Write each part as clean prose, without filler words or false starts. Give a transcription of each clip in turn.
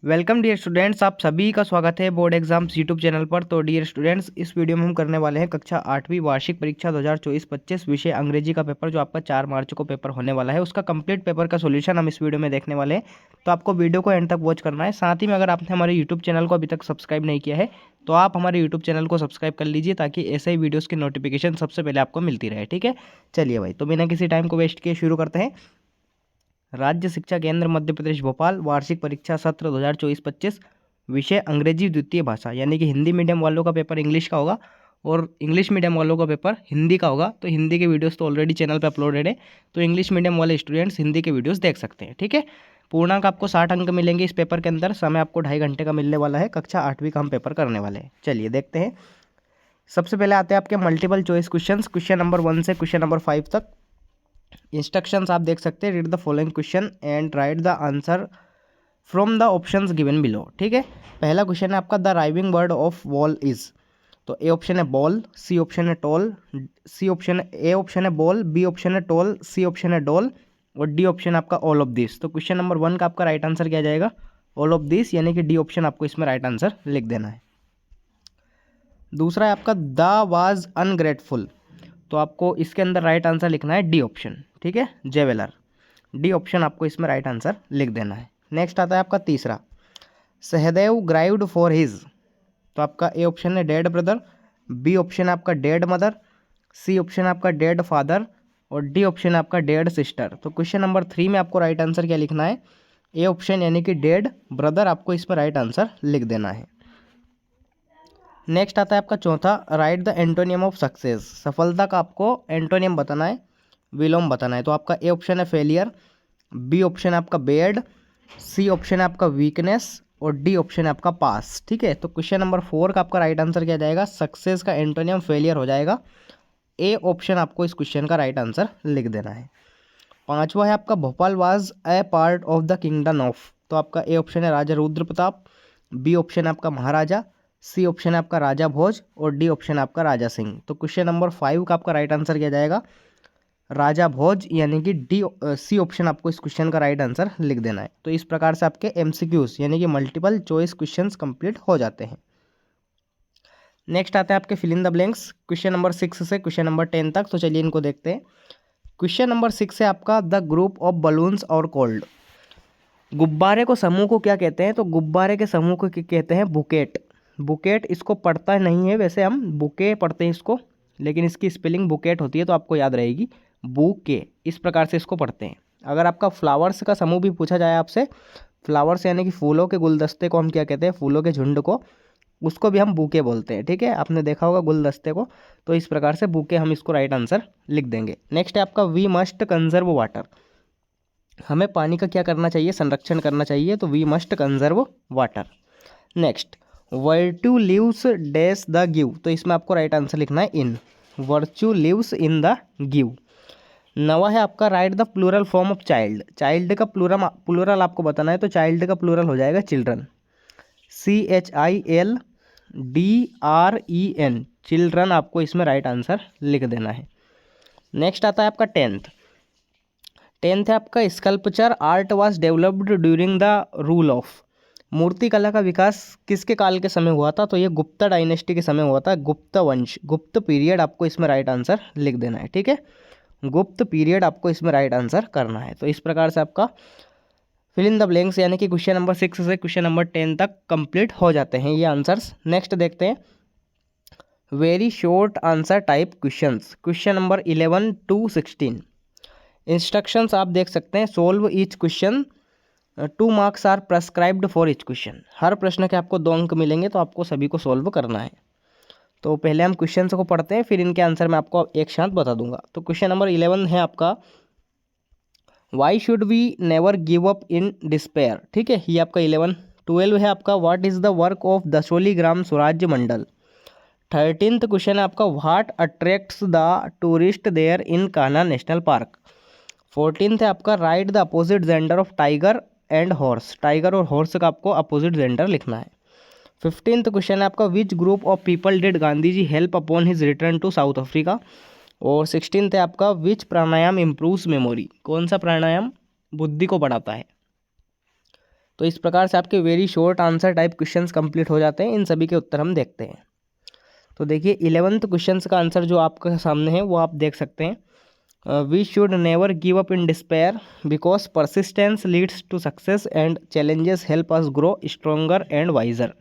Welcome dear students, आप सभी का स्वागत है बोर्ड एग्जाम्स यूट्यूब चैनल पर। तो डियर स्टूडेंट्स, इस वीडियो में हम करने वाले हैं कक्षा 8वीं वार्षिक परीक्षा 2024-25 विषय अंग्रेजी का पेपर, जो आपका 4 मार्च को पेपर होने वाला है, उसका कंप्लीट पेपर का सॉल्यूशन हम इस वीडियो में देखने वाले हैं। तो आपको वीडियो को एंड तक वॉच करना है। साथ ही में अगर आपने हमारे यूट्यूब चैनल को अभी तक सब्सक्राइब नहीं किया है तो आप हमारे यूट्यूब चैनल को सब्सक्राइब कर लीजिए, ताकि ऐसे ही वीडियोज़ की नोटिफिकेशन सबसे पहले आपको मिलती रहे। ठीक है, चलिए भाई, तो बिना किसी टाइम को वेस्ट किए शुरू करते हैं। राज्य शिक्षा केंद्र मध्य प्रदेश भोपाल, वार्षिक परीक्षा सत्र 2024-25, विषय अंग्रेजी द्वितीय भाषा, यानी कि हिंदी मीडियम वालों का पेपर इंग्लिश का होगा और इंग्लिश मीडियम वालों का पेपर हिंदी का होगा। तो हिंदी के वीडियोस तो ऑलरेडी चैनल पे अपलोडेड है, तो इंग्लिश मीडियम वाले स्टूडेंट्स हिंदी के वीडियोस देख सकते हैं। ठीक है, पूर्णांक आपको 60 अंक मिलेंगे इस पेपर के अंदर। समय आपको 2.5 घंटे का मिलने वाला है। कक्षा 8वीं का हम पेपर करने वाले हैं। चलिए देखते हैं। सबसे पहले आते हैं आपके multiple choice question. Question number 1 से क्वेश्चन नंबर 5 तक इंस्ट्रक्शंस आप देख सकते हैं। Read the following question and right the answer from the options given below. ठीक है, पहला क्वेश्चन है आपका, the rhyming word of wall is. तो ए ऑप्शन है बॉल, सी ऑप्शन है टॉल, ए ऑप्शन है बॉल, बी ऑप्शन है टॉल, सी ऑप्शन है डॉल और डी ऑप्शन आपका ऑल ऑफ दिस। तो क्वेश्चन नंबर 1 का आपका राइट आंसर क्या जाएगा? ऑल ऑफ दिस, यानी कि डी ऑप्शन आपको इसमें राइट आंसर लिख देना है। दूसरा है आपका, द वाज अनग्रेटफुल। तो आपको इसके अंदर राइट आंसर लिखना है डी ऑप्शन। ठीक है, जेवेलर, डी ऑप्शन आपको इसमें राइट आंसर लिख देना है। नेक्स्ट आता है आपका तीसरा, सहदेव ग्राइव्ड फॉर हिज। तो आपका ए ऑप्शन है डेड ब्रदर, बी ऑप्शन है आपका डेड मदर, सी ऑप्शन है आपका डेड फादर और डी ऑप्शन है आपका डेड सिस्टर। तो क्वेश्चन नंबर 3 में आपको राइट आंसर क्या लिखना है? ए ऑप्शन, यानी कि डेड ब्रदर, आपको इसमें राइट आंसर लिख देना है। नेक्स्ट आता है आपका चौथा, right the antonym of success. सफलता का आपको एंटोनियम बताना है, विलोम बताना है। तो आपका ए ऑप्शन है फेलियर, बी ऑप्शन है आपका बेड, सी ऑप्शन है आपका वीकनेस और डी ऑप्शन है आपका पास। ठीक है, तो क्वेश्चन नंबर 4 का आपका राइट आंसर क्या जाएगा? सक्सेस का एंटोनियम फेलियर हो जाएगा। ए ऑप्शन आपको इस क्वेश्चन का राइट आंसर लिख देना है। पांचवा है आपका, Bhopal was a part of the kingdom of. तो आपका ए ऑप्शन है राजा रुद्र प्रताप, बी ऑप्शन है आपका महाराजा, सी ऑप्शन है आपका राजा भोज और डी ऑप्शन है आपका राजा सिंह। तो क्वेश्चन नंबर 5 का आपका राइट आंसर क्या जाएगा? राजा भोज, यानी कि सी ऑप्शन आपको इस क्वेश्चन का राइट आंसर लिख देना है। तो इस प्रकार से आपके एमसीक्यूज, यानी कि मल्टीपल चॉइस क्वेश्चंस कंप्लीट हो जाते हैं। नेक्स्ट आते हैं आपके fill in the blanks, question number 6 से क्वेश्चन नंबर 10 तक। तो चलिए इनको देखते हैं। क्वेश्चन नंबर 6 है आपका, द ग्रुप ऑफ बलून्स और कोल्ड। गुब्बारे को समूह को क्या कहते हैं? तो गुब्बारे के समूह को कहते हैं बुकेट। बुकेट इसको पढ़ता नहीं है, वैसे हम बुके पढ़ते हैं इसको, लेकिन इसकी स्पेलिंग बुकेट होती है, तो आपको याद रहेगी बुके। इस प्रकार से इसको पढ़ते हैं। अगर आपका फ्लावर्स का समूह भी पूछा जाए आपसे, फ्लावर्स यानी कि फूलों के गुलदस्ते को हम क्या कहते हैं? फूलों के झुंड को, उसको भी हम बुके बोलते हैं। ठीक है, आपने देखा होगा गुलदस्ते को। तो इस प्रकार से बुके, हम इसको राइट आंसर लिख देंगे। नेक्स्ट है आपका, वी मस्ट कंजर्व वाटर। हमें पानी का क्या करना चाहिए? संरक्षण करना चाहिए। तो we must conserve water. Next, virtue lives dash the give. तो इसमें आपको राइट आंसर लिखना है in. Virtue lives in the give. नवा है आपका, write the plural form of child. Child का प्लूरल आपको बताना है। तो चाइल्ड का प्लूरल हो जाएगा चिल्ड्रन, CHILDREN, चिल्ड्रन आपको इसमें राइट आंसर लिख देना है। नेक्स्ट आता है आपका टेंथ है आपका, sculpture art was developed during the rule of. मूर्ति कला का विकास किसके काल के समय हुआ था? तो ये गुप्ता डायनेस्टी के समय हुआ था। गुप्त वंश, गुप्त पीरियड आपको इसमें राइट आंसर लिख देना है। ठीक है, गुप्त पीरियड आपको इसमें राइट आंसर करना है। तो इस प्रकार से आपका फिल इन द ब्लैंक्स, यानी कि क्वेश्चन नंबर 6 से क्वेश्चन नंबर 10 तक कंप्लीट हो जाते हैं ये आंसर्स। नेक्स्ट देखते हैं, very short answer type questions. Question number 11 to 16। Instructions आप देख सकते हैं। Solve each question, 2 marks are prescribed for each question. हर प्रश्न के आपको 2 अंक मिलेंगे, तो आपको सभी को सोल्व करना है। तो पहले हम क्वेश्चन को पढ़ते हैं, फिर इनके आंसर मैं आपको एक साथ बता दूंगा। तो क्वेश्चन नंबर 11 है आपका, why should we never give up in despair. ठीक है, ये आपका 11। 12 है आपका, what is the work of दशोलीग्राम स्वराज्य मंडल। 13th क्वेश्चन है आपका, what attracts the tourist there in Kanha national park. 14th है आपका, write the opposite gender of tiger and horse. Tiger और हॉर्स का आपको अपोजिट जेंडर लिखना है। 15th क्वेश्चन है आपका, which group of people did Gandhi ji help upon his return to South Africa. और 16th है आपका, विच प्राणायाम इम्प्रूव्स मेमोरी। कौन सा प्राणायाम बुद्धि को बढ़ाता है? तो इस प्रकार से आपके very short answer type questions complete हो जाते हैं। इन सभी के उत्तर हम देखते हैं। तो देखिए 11th क्वेश्चंस का आंसर जो आपके सामने है वो आप देख सकते हैं। We should never give up in despair because persistence leads to success and challenges help us grow stronger and wiser.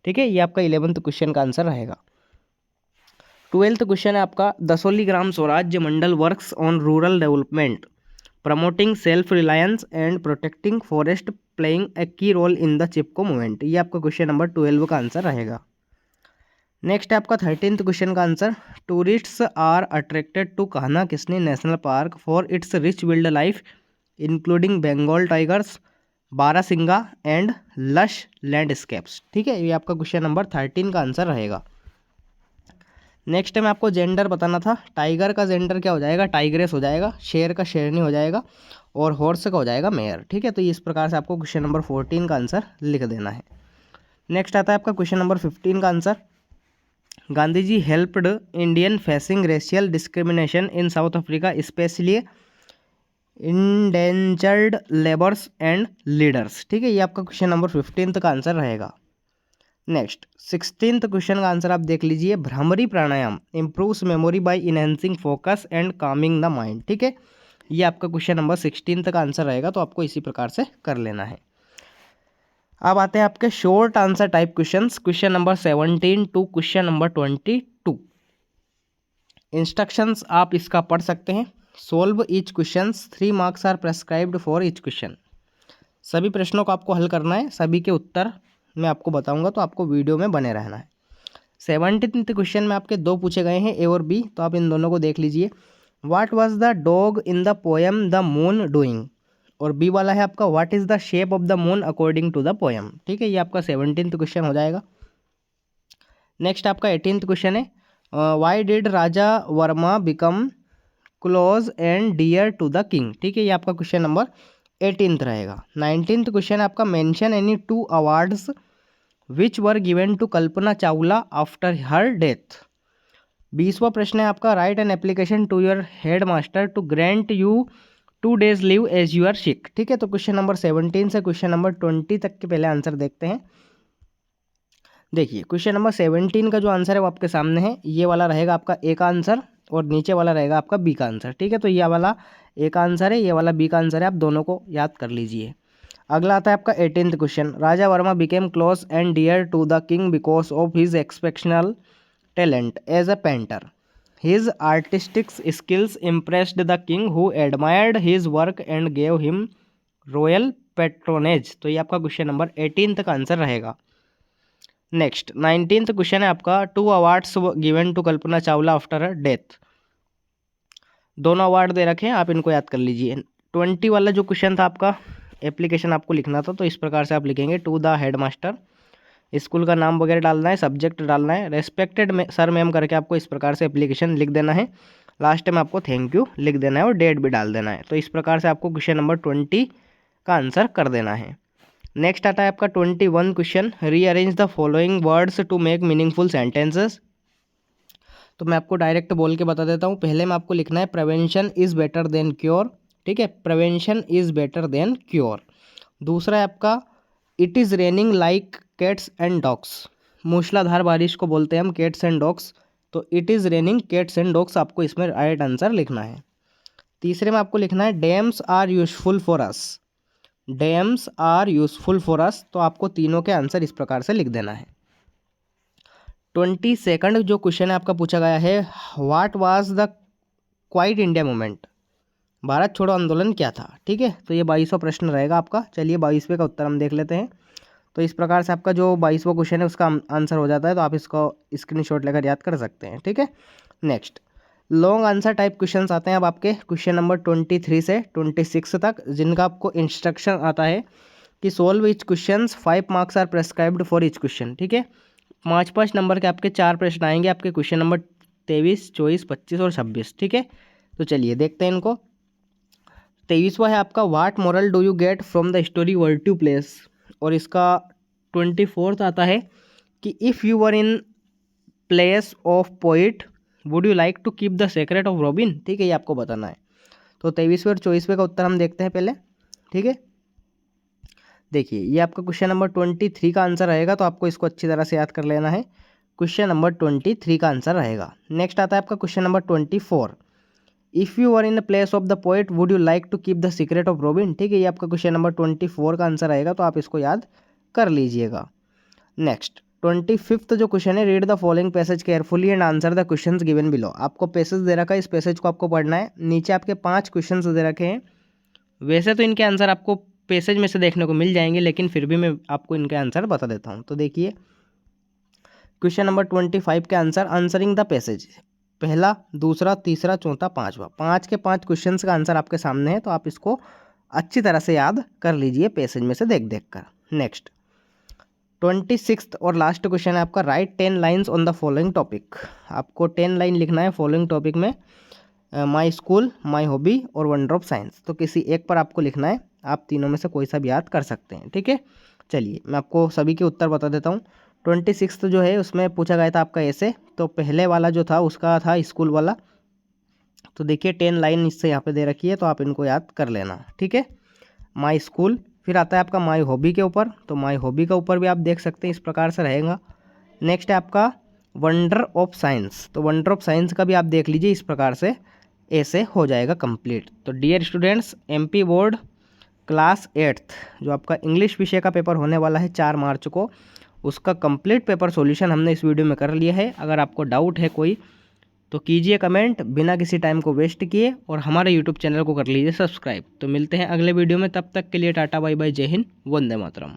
ठीक है, ये आपका 11th क्वेश्चन का आंसर रहेगा। 12th क्वेश्चन है आपका, Dasholi Gram Swarajya Mandal works on rural development promoting self reliance and protecting forest playing a key role in the Chipko movement. ये आपका क्वेश्चन नंबर 12 का आंसर रहेगा। नेक्स्ट है आपका 13th क्वेश्चन का answer, tourists are attracted to Kanha Kisni National Park for its rich wildlife including Bengal tigers, barasingha and lush landscapes. ठीक है, ये आपका क्वेश्चन नंबर 13 का आंसर रहेगा। नेक्स्ट टाइम आपको जेंडर बताना था। टाइगर का जेंडर क्या हो जाएगा, टाइग्रेस हो जाएगा। शेर का शेरनी हो जाएगा और हॉर्स का हो जाएगा मेयर। ठीक है, तो इस प्रकार से आपको क्वेश्चन नंबर 14 का आंसर लिख देना है। नेक्स्ट आता है आपका क्वेश्चन नंबर 15 का answer, Gandhi ji helped Indian facing racial discrimination in South Africa specially indentured labours and leaders. ठीक है, ये आपका क्वेश्चन नंबर 15 का आंसर रहेगा। नेक्स्ट 16th क्वेश्चन का आंसर आप देख लीजिए, Bhramari pranayama improves memory by enhancing focus and calming the mind. ठीक है, ये आपका क्वेश्चन नंबर 16 का आंसर रहेगा, तो आपको इसी प्रकार से कर लेना है। अब आते हैं आपके short answer type questions, question number 17 to question number 22। Instructions आप इसका पढ़ सकते हैं। Solve each questions, 3 marks are prescribed for each question. सभी प्रश्नों को आपको हल करना है, सभी के उत्तर मैं आपको बताऊंगा, तो आपको वीडियो में बने रहना है। 17th क्वेश्चन में आपके 2 पूछे गए हैं, ए और बी, तो आप इन दोनों को देख लीजिए। What was the dog in the poem the moon doing, और बी वाला है आपका what is the shape of the moon according to the poem. ठीक है, ये आपका 17th क्वेश्चन हो जाएगा। नेक्स्ट आपका 18th क्वेश्चन है, why did Raja Varma become close and dear to the king. ठीक है, ये आपका क्वेश्चन नंबर 18th रहेगा। 19th क्वेश्चन आपका, mention any 2 awards which were given to Kalpana Chawla after her death. 20वां प्रश्न है आपका, write an application to your head master to grant you 2 days leave as you are sick. ठीक है, तो question number 17 से क्वेश्चन नंबर 20 तक के पहले आंसर देखते हैं। देखिए क्वेश्चन नंबर 17 का जो आंसर है वो आपके सामने है, ये वाला रहेगा आपका ए का आंसर और नीचे वाला रहेगा आपका बी का आंसर। ठीक है, तो ये वाला ए का आंसर है, ये वाला बी का आंसर है, आप दोनों को याद कर लीजिए। अगला आता है आपका 18th question, Raja Varma became close and dear to the king because of his exceptional talent as a painter. His artistic skills impressed the king who admired his work and gave him royal patronage. तो ये आपका question number 18 का answer रहेगा। Next 19th question है आपका, 2 awards given to Kalpana Chawla after her death. दोनों award दे रखे हैं, आप इनको याद कर लीजिए। 20 वाला जो क्वेश्चन था आपका, एप्लीकेशन आपको लिखना था, तो इस प्रकार से आप लिखेंगे, to the headmaster, school का नाम वगैरह डालना है, सब्जेक्ट डालना है, रेस्पेक्टेड सर मैम करके आपको इस प्रकार से एप्लीकेशन लिख देना है। लास्ट में आपको थैंक यू लिख देना है और डेट भी डाल देना है। तो इस प्रकार से आपको क्वेश्चन नंबर 20 का आंसर कर देना है। नेक्स्ट आता है आपका 21 question, rearrange the following words to make meaningful sentences. तो मैं आपको डायरेक्ट बोल के बता देता हूँ। पहले में आपको लिखना है, prevention is better than cure. ठीक है, prevention is better than cure. दूसरा है आपका, it is raining like cats and dogs. मूसलाधार बारिश को बोलते हैं हम कैट्स एंड डॉग्स, तो it is raining cats and dogs आपको इसमें राइट आंसर लिखना है। तीसरे में आपको लिखना है, dams are useful for us. Dams are useful for us, तो आपको तीनों के आंसर इस प्रकार से लिख देना है। 22nd जो क्वेश्चन है आपका पूछा गया है, what was the quite India movement, Bharat छोड़ो आंदोलन क्या था। ठीक है, तो ये 22वां प्रश्न रहेगा आपका। चलिए 22वें का उत्तर हम देख लेते हैं। तो इस प्रकार से आपका जो 22वां क्वेश्चन है उसका आंसर हो जाता है, तो आप इसको स्क्रीनशॉट लेकर याद कर सकते हैं। ठीक है, next long answer type questions आते हैं अब आपके क्वेश्चन नंबर 23 से 26 तक, जिनका आपको इंस्ट्रक्शन आता है कि solve each questions, 5 marks are prescribed for each question. ठीक है, 5 नंबर के आपके 4 प्रश्न आएंगे आपके क्वेश्चन नंबर 23, 24, 25 और 26। ठीक है, तो चलिए देखते हैं इनको। 23वां है आपका, what moral do you get from the story virtue place, और इसका 24th आता है कि if you were in place of poet would you like to keep the secret of Robin. ठीक है, ये आपको बताना है। तो 23वें और 24वें का उत्तर हम देखते हैं पहले। ठीक है, देखिए ये आपका क्वेश्चन नंबर 23 का आंसर रहेगा, तो आपको इसको अच्छी तरह से याद कर लेना है। क्वेश्चन नंबर 23 का आंसर रहेगा। नेक्स्ट आता है आपका question number 24। If you are in the place of the poet would you like to keep the secret of Robin. ठीक है, ये आपका क्वेश्चन नंबर 24 का आंसर रहेगा, तो आप इसको याद कर लीजिएगा। नेक्स्ट 25 जो क्वेश्चन है, read the following passage carefully and answer the questions given below. आपको पैसेज दे रखा है, इस पैसेज को आपको पढ़ना है। नीचे आपके 5 क्वेश्चंस दे रखे हैं। वैसे तो इनके आंसर आपको पैसेज में से देखने को मिल जाएंगे, लेकिन फिर भी मैं आपको इनके आंसर बता देता हूँ। तो देखिए क्वेश्चन नंबर 25 के आंसर, आंसरिंग द पैसेज, पहला, दूसरा, तीसरा, चौथा, पांचवा, 5 के 5 क्वेश्चंस का आंसर आपके सामने है, तो आप इसको अच्छी तरह से याद कर लीजिए पैसेज में से देख देख कर। नेक्स्ट 26 और लास्ट क्वेश्चन है आपका, right 10 lines on the following topic. आपको 10 लाइन लिखना है फॉलोइंग टॉपिक में, माई स्कूल, माई हॉबी और वंडर ऑफ साइंस। तो किसी एक पर आपको लिखना है, आप तीनों में से कोई सा भी याद कर सकते हैं। ठीक है, चलिए मैं आपको सभी के उत्तर बता देता हूँ। 26 जो है उसमें पूछा गया था आपका ऐसे, तो पहले वाला जो था उसका था स्कूल वाला। तो देखिए 10 लाइन इससे यहाँ पे दे रखी है, तो आप इनको याद कर लेना। ठीक है, माई स्कूल, फिर आता है आपका माई हॉबी के ऊपर, तो माई हॉबी का ऊपर भी आप देख सकते हैं, इस प्रकार से रहेगा। नेक्स्ट है आपका वंडर ऑफ साइंस, तो वंडर ऑफ साइंस का भी आप देख लीजिए, इस प्रकार से ऐसे हो जाएगा कंप्लीट। तो dear students, MP board class 8th जो आपका इंग्लिश विषय का पेपर होने वाला है 4 मार्च को, उसका कंप्लीट पेपर सॉल्यूशन हमने इस वीडियो में कर लिया है। अगर आपको डाउट है कोई तो कीजिए कमेंट बिना किसी टाइम को वेस्ट किए, और हमारे यूट्यूब चैनल को कर लीजिए सब्सक्राइब। तो मिलते हैं अगले वीडियो में, तब तक के लिए टाटा बाय बाय, जय हिंद, वंदे मातरम।